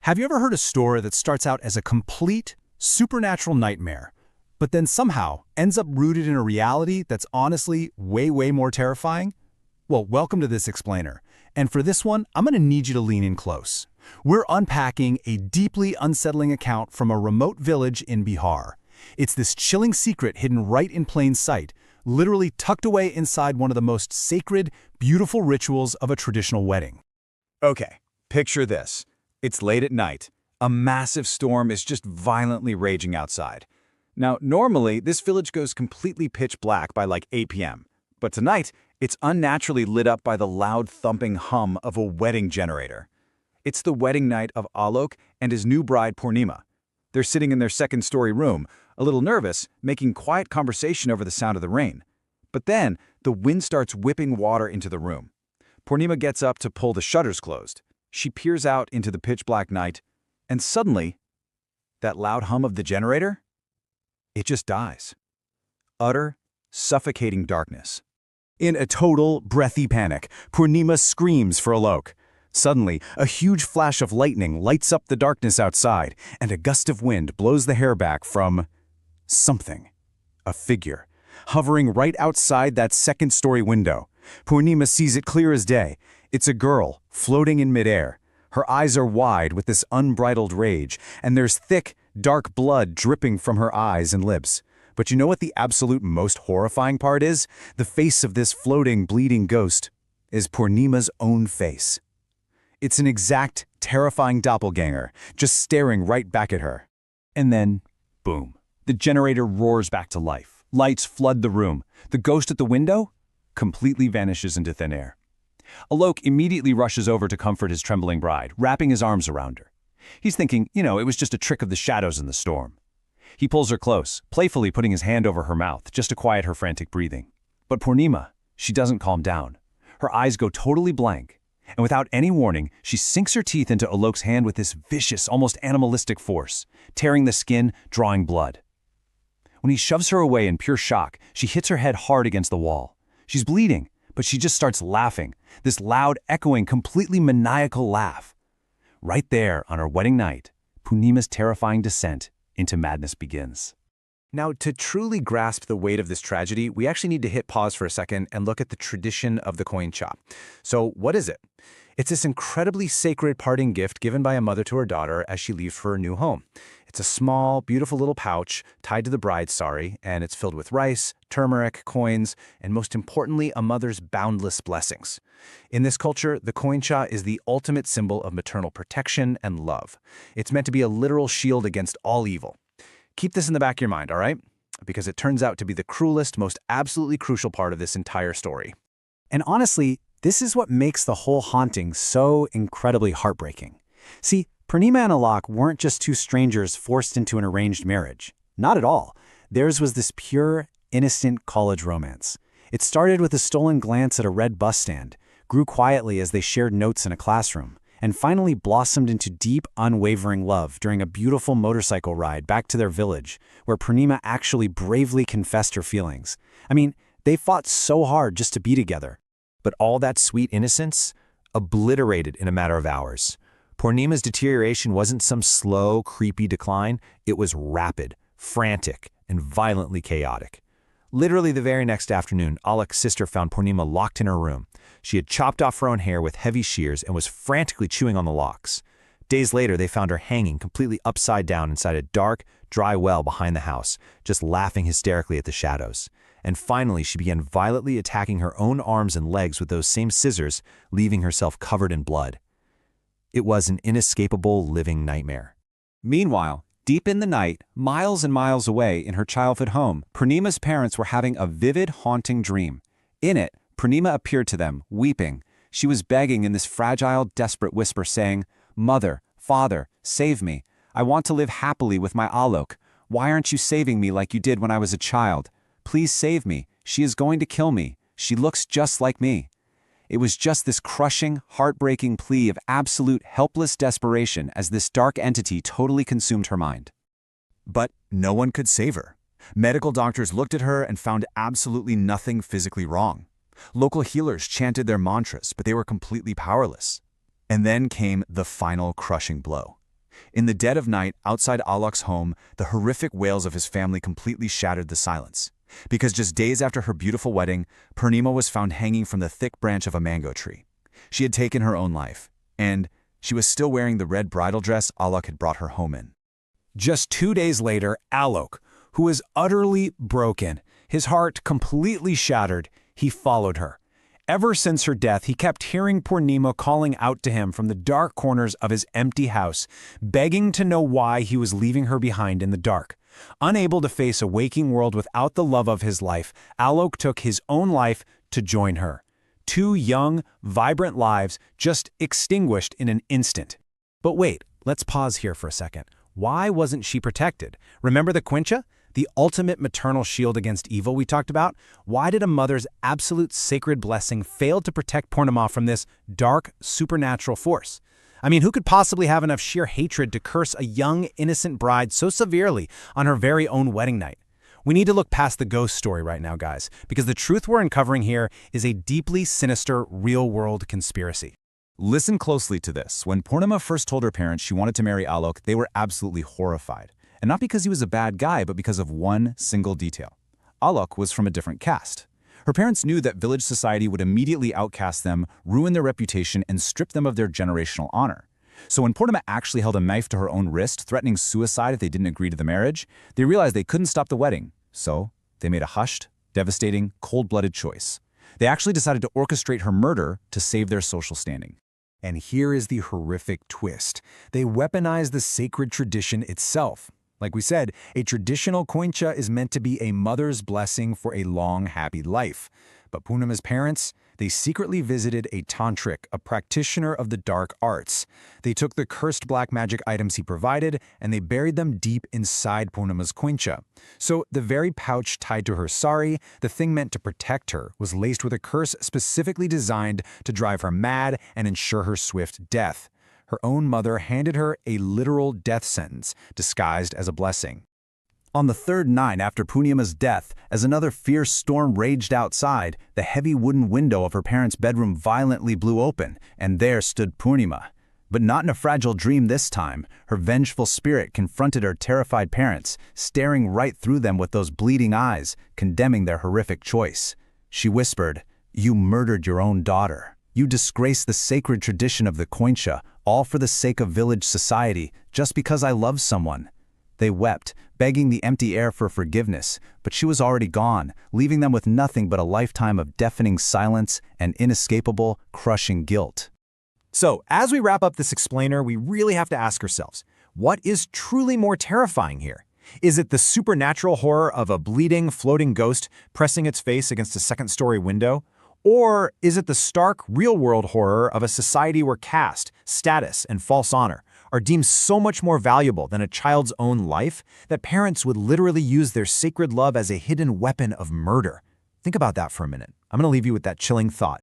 Have you ever heard a story that starts out as a complete, supernatural nightmare, but then somehow ends up rooted in a reality that's honestly way more terrifying? Well, welcome to this explainer. And for this one, I'm going to need you to lean in close. We're unpacking a deeply unsettling account from a remote village in Bihar. It's this chilling secret hidden right in plain sight, literally tucked away inside one of the most sacred, beautiful rituals of a traditional wedding. Okay, picture this. It's late at night. A massive storm is just violently raging outside. Now, normally, this village goes completely pitch black by like 8 p.m. But tonight, it's unnaturally lit up by the loud thumping hum of a wedding generator. It's the wedding night of Alok and his new bride Ponima. They're sitting in their second-story room, a little nervous, making quiet conversation over the sound of the rain. But then, the wind starts whipping water into the room. Ponima gets up to pull the shutters closed. She peers out into the pitch-black night, and suddenly, that loud hum of the generator? It just dies. Utter, suffocating darkness. In a total, breathy panic, Ponima screams for Alok. Suddenly, a huge flash of lightning lights up the darkness outside, and a gust of wind blows the hair back from something. A figure, hovering right outside that second-story window. Ponima sees it clear as day. It's a girl, floating in midair. Her eyes are wide with this unbridled rage, and there's thick, dark blood dripping from her eyes and lips. But you know what the absolute most horrifying part is? The face of this floating, bleeding ghost is Ponima's own face. It's an exact, terrifying doppelganger, just staring right back at her. And then, boom, the generator roars back to life. Lights flood the room. The ghost at the window completely vanishes into thin air. Alok immediately rushes over to comfort his trembling bride, wrapping his arms around her. He's thinking, it was just a trick of the shadows in the storm. He pulls her close, playfully putting his hand over her mouth just to quiet her frantic breathing. But Ponima, she doesn't calm down. Her eyes go totally blank. And without any warning, she sinks her teeth into Alok's hand with this vicious, almost animalistic force, tearing the skin, drawing blood. When he shoves her away in pure shock, she hits her head hard against the wall. She's bleeding, but she just starts laughing, this loud, echoing, completely maniacal laugh. Right there, on our wedding night, Ponima's terrifying descent into madness begins. Now, to truly grasp the weight of this tragedy, we actually need to hit pause for a second and look at the tradition of the koincha. So, what is it? It's this incredibly sacred parting gift given by a mother to her daughter as she leaves for her new home. It's a small, beautiful little pouch tied to the bride's sari, and it's filled with rice, turmeric, coins, and most importantly, a mother's boundless blessings. In this culture, the koincha is the ultimate symbol of maternal protection and love. It's meant to be a literal shield against all evil. Keep this in the back of your mind, all right? Because it turns out to be the cruelest, most absolutely crucial part of this entire story. And honestly, this is what makes the whole haunting so incredibly heartbreaking. See, Ponima and Alok weren't just two strangers forced into an arranged marriage. Not at all. Theirs was this pure, innocent college romance. It started with a stolen glance at a red bus stand, grew quietly as they shared notes in a classroom, and finally blossomed into deep, unwavering love during a beautiful motorcycle ride back to their village, where Ponima actually bravely confessed her feelings. I mean, they fought so hard just to be together. But all that sweet innocence obliterated in a matter of hours. Ponima's deterioration wasn't some slow, creepy decline. It was rapid, frantic, and violently chaotic. Literally the very next afternoon, Alok's sister found Ponima locked in her room. She had chopped off her own hair with heavy shears and was frantically chewing on the locks. Days later, they found her hanging completely upside down inside a dark, dry well behind the house, just laughing hysterically at the shadows. And finally, she began violently attacking her own arms and legs with those same scissors, leaving herself covered in blood. It was an inescapable living nightmare. Meanwhile, deep in the night, miles and miles away in her childhood home, Ponima's parents were having a vivid, haunting dream. In it, Ponima appeared to them, weeping. She was begging in this fragile, desperate whisper, saying, "Mother, Father, save me. I want to live happily with my Alok. Why aren't you saving me like you did when I was a child? Please save me. She is going to kill me. She looks just like me." It was just this crushing, heartbreaking plea of absolute helpless desperation as this dark entity totally consumed her mind. But no one could save her. Medical doctors looked at her and found absolutely nothing physically wrong. Local healers chanted their mantras, but they were completely powerless. And then came the final crushing blow. In the dead of night, outside Alok's home, the horrific wails of his family completely shattered the silence. Because just days after her beautiful wedding, Ponima was found hanging from the thick branch of a mango tree. She had taken her own life, and she was still wearing the red bridal dress Alok had brought her home in. Just 2 days later, Alok, who was utterly broken, his heart completely shattered, he followed her. Ever since her death, he kept hearing Ponima calling out to him from the dark corners of his empty house, begging to know why he was leaving her behind in the dark. Unable to face a waking world without the love of his life, Alok took his own life to join her. 2 young, vibrant lives just extinguished in an instant. But wait, let's pause here for a second. Why wasn't she protected? Remember the koincha? The ultimate maternal shield against evil we talked about? Why did a mother's absolute sacred blessing fail to protect Ponima from this dark, supernatural force? I mean, who could possibly have enough sheer hatred to curse a young, innocent bride so severely on her very own wedding night? We need to look past the ghost story right now, guys, because the truth we're uncovering here is a deeply sinister, real-world conspiracy. Listen closely to this. When Ponima first told her parents she wanted to marry Alok, they were absolutely horrified. And not because he was a bad guy, but because of one single detail. Alok was from a different caste. Her parents knew that village society would immediately outcast them, ruin their reputation, and strip them of their generational honor. So when Ponima actually held a knife to her own wrist, threatening suicide if they didn't agree to the marriage, they realized they couldn't stop the wedding. So they made a hushed, devastating, cold-blooded choice. They actually decided to orchestrate her murder to save their social standing. And here is the horrific twist. They weaponized the sacred tradition itself. Like we said, a traditional koincha is meant to be a mother's blessing for a long, happy life. But Ponima's parents, they secretly visited a tantric, a practitioner of the dark arts. They took the cursed black magic items he provided, and they buried them deep inside Ponima's koincha. So the very pouch tied to her sari, the thing meant to protect her, was laced with a curse specifically designed to drive her mad and ensure her swift death. Her own mother handed her a literal death sentence, disguised as a blessing. On the 3rd night after Ponima's death, as another fierce storm raged outside, the heavy wooden window of her parents' bedroom violently blew open, and there stood Ponima. But not in a fragile dream this time. Her vengeful spirit confronted her terrified parents, staring right through them with those bleeding eyes, condemning their horrific choice. She whispered, "You murdered your own daughter. You disgraced the sacred tradition of the koincha, all for the sake of village society, just because I love someone." They wept, begging the empty air for forgiveness, but she was already gone, leaving them with nothing but a lifetime of deafening silence and inescapable, crushing guilt. So, as we wrap up this explainer, we really have to ask ourselves, what is truly more terrifying here? Is it the supernatural horror of a bleeding, floating ghost pressing its face against a second-story window? Or is it the stark, real-world horror of a society where caste, status, and false honor are deemed so much more valuable than a child's own life that parents would literally use their sacred love as a hidden weapon of murder? Think about that for a minute. I'm going to leave you with that chilling thought.